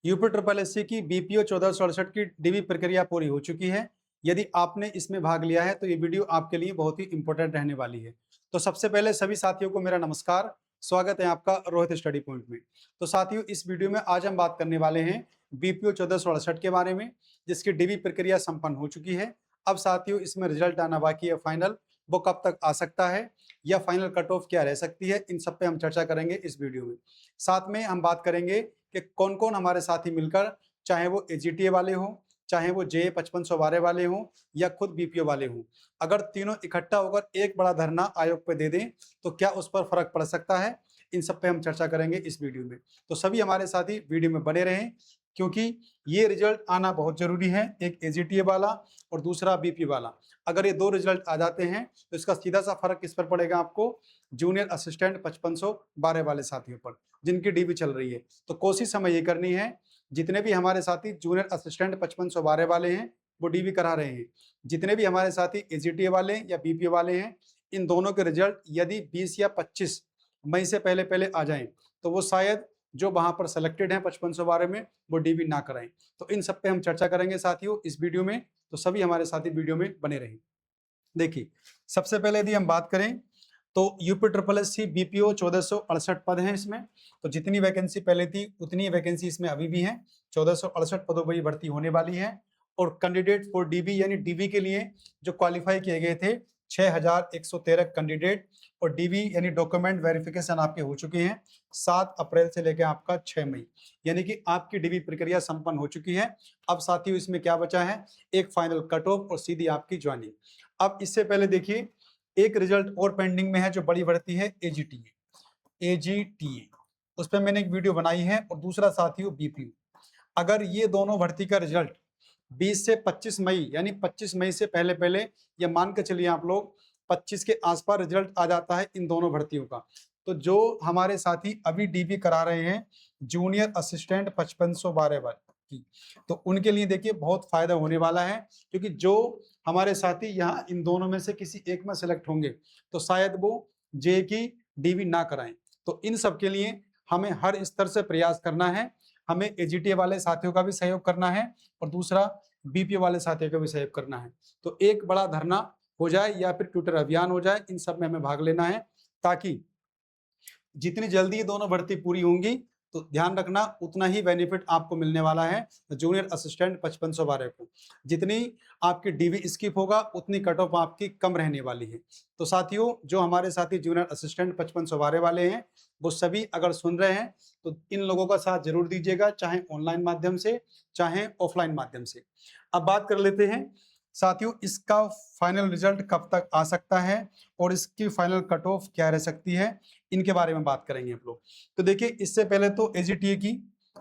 UP triple SC की BPO 1468 की DV प्रक्रिया पूरी हो चुकी है। यदि आपने इसमें भाग लिया है तो ये वीडियो आपके लिए बहुत ही इंपॉर्टेंट रहने वाली है। तो सबसे पहले सभी साथियों को मेरा नमस्कार, स्वागत है आपका रोहित स्टडी पॉइंट में। तो साथियों, इस वीडियो में आज हम बात करने वाले हैं बीपीओ 1468 के बारे में, जिसकी डीवी प्रक्रिया संपन्न हो चुकी है। अब साथियों, इसमें रिजल्ट आना बाकी है फाइनल, वो कब तक आ सकता है या फाइनल कट ऑफ क्या रह सकती है, इन सब पे हम चर्चा करेंगे इस वीडियो में। साथ में हम बात करेंगे कि कौन कौन हमारे साथी मिलकर, चाहे वो एजीटीए वाले हों, चाहे वो जे 5512 वाले हों या खुद बीपीओ वाले हों, अगर तीनों इकट्ठा होकर एक बड़ा धरना आयोग पे दे दें तो क्या उस पर फर्क पड़ सकता है, इन सब पे हम चर्चा करेंगे इस वीडियो में। तो सभी हमारे साथी वीडियो में बने रहें, क्योंकि ये रिजल्ट आना बहुत जरूरी है, एक एजीटीए वाला और दूसरा बीपीओ वाला। अगर ये दो रिजल्ट आ जाते हैं तो इसका सीधा सा फर्क किस पर पड़ेगा आपको, जूनियर असिस्टेंट 5512 वाले साथियों पर, जिनकी डीवी चल रही है। तो कोशिश हमें ये करनी है, जितने भी हमारे साथी जूनियर असिस्टेंट 5512 वाले हैं वो डीवी करा रहे हैं, जितने भी हमारे साथी एजीटीए वाले या बीपीओ वाले हैं, इन दोनों के रिजल्ट यदि 20 या 25 मई से पहले पहले आ जाएं तो वो शायद जो वहां पर सेलेक्टेड हैं 5512 में वो डीवी ना कराएं। तो इन सब पे हम चर्चा करेंगे साथियों इस वीडियो में, तो सभी हमारे साथी वीडियो में बने रहें। देखिए, सबसे पहले यदि हम बात करें तो UP triple S C BPO 1468 पद हैं इसमें। तो जितनी वैकेंसी पहले थी उतनी वैकेंसी इसमें अभी भी है, 1468 पदों पर भर्ती होने वाली है। और कैंडिडेट फॉर डीबी यानी डीबी के लिए जो क्वालिफाई किए गए थे 6113 कैंडिडेट, और डीबी यानी डॉक्यूमेंट वेरिफिकेशन आपके हो चुके हैं 7 अप्रैल से लेकर आपका 6 मई, यानी कि आपकी डीबी प्रक्रिया संपन्न हो चुकी है। अब साथियों, इसमें क्या बचा है, एक फाइनल कट ऑफ और सीधी आपकी ज्वाइनिंग। अब इससे पहले देखिए, एक रिजल्ट और पेंडिंग में है जो बड़ी भर्ती है एजीटीए। एजीटीए उस पर मैंने एक वीडियो बनाई है, और दूसरा साथियों बीपीयू। अगर ये दोनों भर्ती का रिजल्ट 20 से 25 मई यानी 25 मई से पहले पहले, या मान के चलिए आप लोग 25 के आसपास रिजल्ट आ जाता है इन दोनों भर्तियों का, तो जो हमारे साथी अभी डीबी करा रहे हैं जूनियर असिस्टेंट 5512 की, तो उनके लिए देखिए बहुत फायदा होने वाला है। क्योंकि जो हमारे साथी यहाँ इन दोनों में से किसी एक में सेलेक्ट होंगे तो शायद वो जे की डीवी ना कराएं। तो इन सब के लिए हमें हर स्तर से प्रयास करना है, हमें एजीटीए वाले साथियों का भी सहयोग करना है और दूसरा बीपीओ वाले साथियों का भी सहयोग करना है। तो एक बड़ा धरना हो जाए या फिर ट्विटर अभियान हो जाए, इन सब में हमें भाग लेना है, ताकि जितनी जल्दी ये दोनों भर्ती पूरी होंगी तो ध्यान रखना उतना ही बेनिफिट आपको मिलने वाला है जूनियर असिस्टेंट 5512 को। जितनी आपकी डीवी स्किप होगा उतनी कट ऑफ आपकी कम रहने वाली है। तो साथियों, जो हमारे साथी जूनियर असिस्टेंट 5512 वाले हैं वो सभी अगर सुन रहे हैं तो इन लोगों का साथ जरूर दीजिएगा, चाहे ऑनलाइन माध्यम से चाहे ऑफलाइन माध्यम से। अब बात कर लेते हैं साथियों, इसका फाइनल रिजल्ट कब तक आ सकता है और इसकी फाइनल कट ऑफ क्या रह सकती है, इनके बारे में बात करेंगे हम लोग। तो देखिए, इससे पहले तो एजीटीए की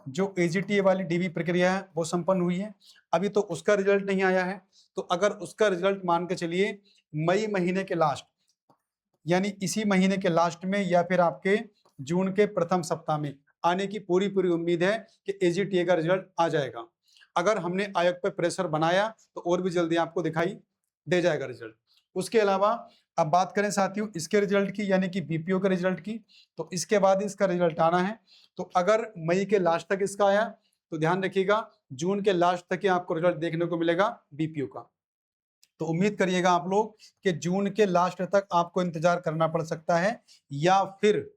जो एजीटीए वाली डीवी प्रक्रिया है वो संपन्न हुई है, अभी तो उसका रिजल्ट नहीं आया है। तो अगर उसका रिजल्ट मान के चलिए मई महीने के लास्ट, यानी इसी महीने के लास्ट में या फिर आपके जून के प्रथम सप्ताह में आने की पूरी पूरी उम्मीद है कि एजीटीए का रिजल्ट आ जाएगा। अगर हमने आयोग पर प्रेशर बनाया तो और भी जल्दी आपको दिखाई दे जाएगा रिजल्ट। उसके अलावा अब बात करें साथियों इसके रिजल्ट की, यानी कि बीपीओ के रिजल्ट की, तो इसके बाद इसका रिजल्ट आना है। तो अगर मई के लास्ट तक इसका आया तो ध्यान रखिएगा जून के लास्ट तक ही आपको रिजल्ट देखने को मिलेगा बीपीओ का। तो उम्मीद करिएगा आप लोग कि जून के लास्ट तक आपको इंतजार करना पड़ सकता है, या फिर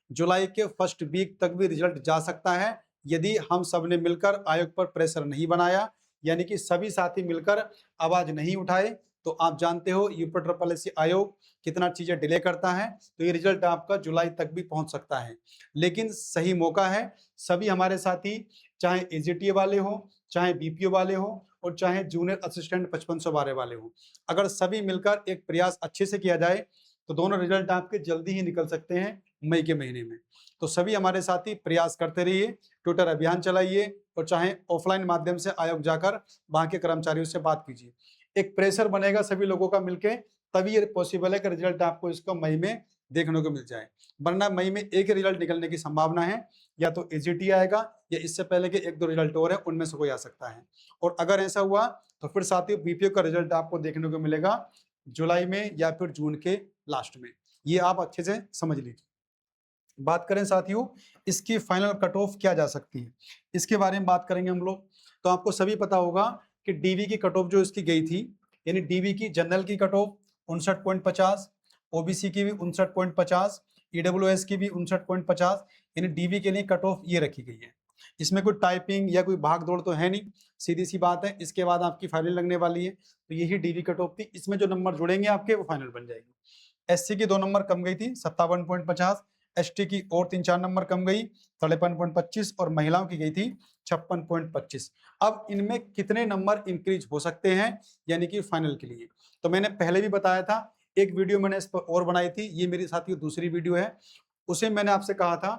जुलाई के फर्स्ट वीक तक भी रिजल्ट जा सकता है, यदि हम सब ने मिलकर आयोग पर प्रेशर नहीं बनाया, यानी कि सभी साथी मिलकर आवाज नहीं उठाए। तो आप जानते हो यूपी ट्रिपल एससी आयोग कितना चीजें डिले करता है, तो ये रिजल्ट आपका जुलाई तक भी पहुंच सकता है। लेकिन सही मौका है, सभी हमारे साथी चाहे एजीटीए वाले हो, चाहे बीपीओ वाले हो और चाहे जूनियर असिस्टेंट 5512 वाले हो, अगर सभी मिलकर एक प्रयास अच्छे से किया जाए तो दोनों रिजल्ट आपके जल्दी ही निकल सकते हैं मई के महीने में। तो सभी हमारे साथी प्रयास करते रहिए, ट्विटर अभियान चलाइए और चाहे ऑफलाइन माध्यम से आयोग जाकर वहां के कर्मचारियों से बात कीजिए। एक प्रेशर बनेगा सभी लोगों का मिलके, तभी ये पॉसिबल है कि रिजल्ट आपको इसका मई में देखने को मिल जाए। वरना मई में एक ही रिजल्ट निकलने की संभावना है, या तो एजीटी आएगा या इससे पहले के एक दो रिजल्ट और है उनमें से कोई आ सकता है। और अगर ऐसा हुआ तो फिर साथियों बीपीओ का रिजल्ट आपको देखने को मिलेगा जुलाई में या फिर जून के लास्ट में, ये आप अच्छे से समझ लीजिए। बात करें साथियों इसकी फाइनल कट ऑफ क्या जा सकती है, इसके बारे में बात करेंगे हम लोग। तो आपको सभी पता होगा कि डीवी की कट ऑफ जो इसकी गई थी, यानी डीवी की जनरल की कट ऑफ 59.50, ओबीसी की भी 59.50, ईडब्ल्यूएस की भी 59.50, यानी डीवी के लिए कट ऑफ ये रखी गई है। इसमें कोई टाइपिंग या कोई भाग दौड़ तो है नहीं, सीधी सी बात है। इसके बाद आपकी फाइनल लगने वाली है, तो यही डीवी कट ऑफ थी। इसमें जो नंबर जुड़ेंगे आपके वो फाइनल बन जाएगी। एससी की 2 नंबर कम गई थी 57.50, एसटी की और 3-4 नंबर कम गई 53.25 और महिलाओं की गई थी 56.25। अब इनमें कितने नंबर इंक्रीज हो सकते हैं यानी कि फाइनल के लिए, तो मैंने पहले भी बताया था, एक वीडियो मैंने इस पर और बनाई थी, ये मेरी साथियों दूसरी वीडियो है। उसे मैंने आपसे कहा था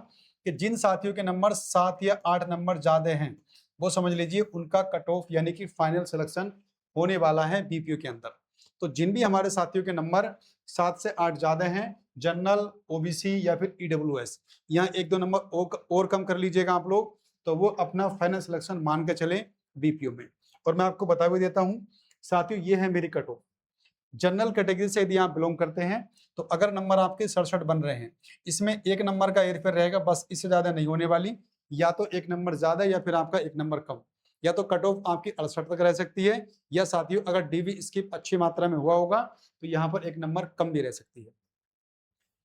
कि जिन साथियों के नंबर 7 या 8 नंबर ज्यादा हैं वो समझ लीजिए उनका कट ऑफ यानी कि फाइनल सिलेक्शन होने वाला है बीपीओ के अंदर। तो जिन भी हमारे साथियों के नंबर 7 से 8 ज्यादा हैं, जनरल, ओबीसी या फिर ईडब्ल्यूएस, यहाँ 1-2 नंबर और कम कर लीजिएगा आप लोग, तो वो अपना फाइनल सिलेक्शन मान के चले बीपीओ में। और मैं आपको बता भी देता हूँ साथियों, ये है मेरी कट ऑफ। जनरल कैटेगरी से यदि आप बिलोंग करते हैं तो अगर नंबर आपके 67 बन रहे हैं, इसमें 1 नंबर का हेरफेर रहेगा, बस इससे ज्यादा नहीं होने वाली, या तो 1 नंबर ज्यादा या फिर आपका 1 नंबर कम, या तो कट ऑफ आपकी 68 तक रह सकती है, या साथियों अगर डीवी स्किप अच्छी मात्रा में हुआ होगा तो यहाँ पर 1 नंबर कम भी रह सकती है।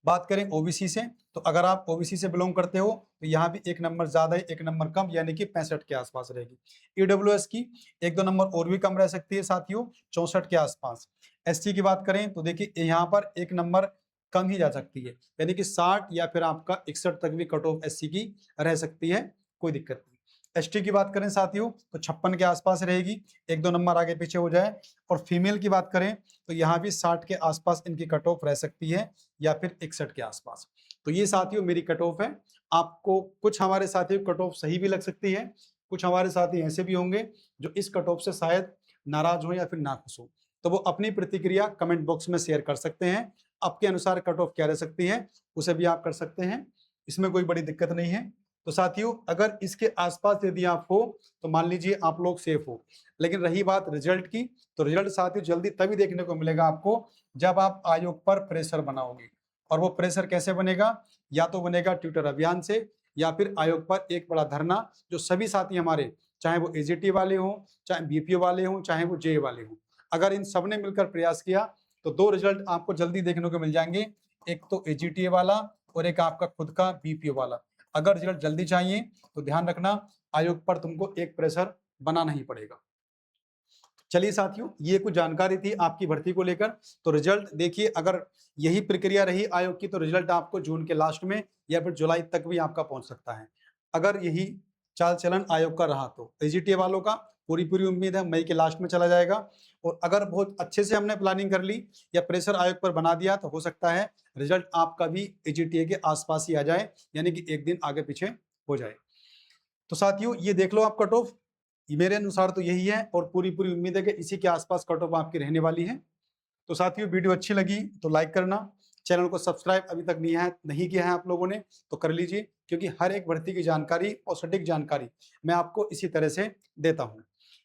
बात करें ओबीसी से, तो अगर आप ओबीसी से बिलोंग करते हो तो यहाँ भी 1 नंबर ज्यादा है 1 नंबर कम, यानी कि 65 के आसपास रहेगी। ईडब्ल्यूएस की 1-2 नंबर और भी कम रह सकती है साथियों, 64 के आसपास। एसटी की बात करें तो देखिए यहाँ पर 1 नंबर कम ही जा सकती है, यानी कि 60 या फिर आपका 61 तक भी कट ऑफ एससी की रह सकती है, कोई दिक्कत नहीं। एसटी की बात करें साथियों तो 56 के आसपास रहेगी, 1-2 नंबर आगे पीछे हो जाए। और फीमेल की बात करें तो यहाँ भी 60 के आसपास इनकी कट ऑफ रह सकती है, या फिर 61 के आसपास। तो ये साथियों मेरी कट ऑफ है। आपको कुछ हमारे साथियों कट ऑफ सही भी लग सकती है, कुछ हमारे साथी ऐसे भी होंगे जो इस कट ऑफ से शायद नाराज हो या फिर नाखुश हो, तो वो अपनी प्रतिक्रिया कमेंट बॉक्स में शेयर कर सकते हैं। आपके अनुसार कट ऑफ क्या रह सकती है उसे भी आप कर सकते हैं, इसमें कोई बड़ी दिक्कत नहीं है। तो साथियों अगर इसके आसपास यदि आप हो तो मान लीजिए आप लोग सेफ हो। लेकिन रही बात रिजल्ट की, तो रिजल्ट साथियों जल्दी तभी देखने को मिलेगा आपको जब आप आयोग पर प्रेशर बनाओगे। और वो प्रेशर कैसे बनेगा, या तो बनेगा ट्विटर अभियान से, या फिर आयोग पर एक बड़ा धरना, जो सभी साथी हमारे, चाहे वो एजीटी वाले हों, चाहे बीपीओ वाले हों, चाहे वो जे वाले हों, अगर इन सब ने मिलकर प्रयास किया तो 2 रिजल्ट आपको जल्दी देखने को मिल जाएंगे, एक तो एजीटीए वाला और एक आपका खुद का बीपीओ वाला। अगर रिजल्ट जल्दी चाहिए तो ध्यान रखना आयोग पर तुमको एक प्रेशर बनाना ही पड़ेगा। चलिए साथियों ये कुछ जानकारी थी आपकी भर्ती को लेकर। तो रिजल्ट देखिए, अगर यही प्रक्रिया रही आयोग की तो रिजल्ट आपको जून के लास्ट में या फिर जुलाई तक भी आपका पहुंच सकता है, अगर यही चाल चलन आयोग का रहा तो। एजीटीए वालों का पूरी पूरी उम्मीद है मई के लास्ट में चला जाएगा, और अगर बहुत अच्छे से हमने प्लानिंग कर ली या प्रेशर आयोग पर बना दिया तो हो सकता है रिजल्ट आपका भी एजीटीए के आसपास ही आ जाए, यानी कि एक दिन आगे पीछे हो जाए। तो साथियों ये देख लो आप कट ऑफ, मेरे अनुसार तो यही है, और पूरी पूरी उम्मीद है कि इसी के आसपास कट ऑफ आपकी रहने वाली है। तो साथियों वीडियो अच्छी लगी तो लाइक करना, चैनल को सब्सक्राइब अभी तक नहीं किया है आप लोगों ने तो कर लीजिए, क्योंकि हर एक भर्ती की जानकारी और सटीक जानकारी मैं आपको इसी तरह से देता हूँ।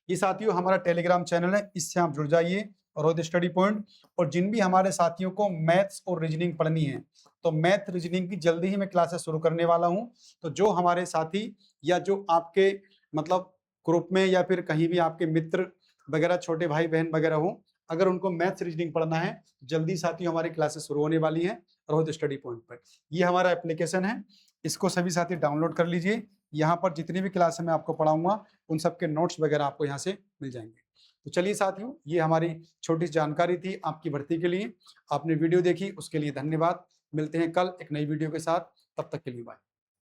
ये साथियों हमारा टेलीग्राम चैनल है, इससे आप जुड़ जाइए और रोज स्टडी पॉइंट। और जिन भी हमारे साथियों को मैथ्स और रीजनिंग पढ़नी है तो मैथ रीजनिंग की जल्दी ही मैं क्लासेस शुरू करने वाला हूँ। तो जो हमारे साथी या जो आपके मतलब ग्रुप में या फिर कहीं भी आपके मित्र वगैरह छोटे भाई बहन वगैरह हो, अगर उनको मैथ्स रीजनिंग पढ़ना है, जल्दी साथियों हमारी क्लासेस शुरू होने वाली है रोज स्टडी पॉइंट पर। ये हमारा एप्लीकेशन है, इसको सभी साथी डाउनलोड कर लीजिए। यहाँ पर जितनी भी क्लास मैं आपको पढ़ाऊंगा उन सबके नोट्स वगैरह आपको यहाँ से मिल जाएंगे। तो चलिए साथियों ये हमारी छोटी जानकारी थी आपकी भर्ती के लिए। आपने वीडियो देखी उसके लिए धन्यवाद। मिलते हैं कल एक नई वीडियो के साथ, तब तक के लिए बाय।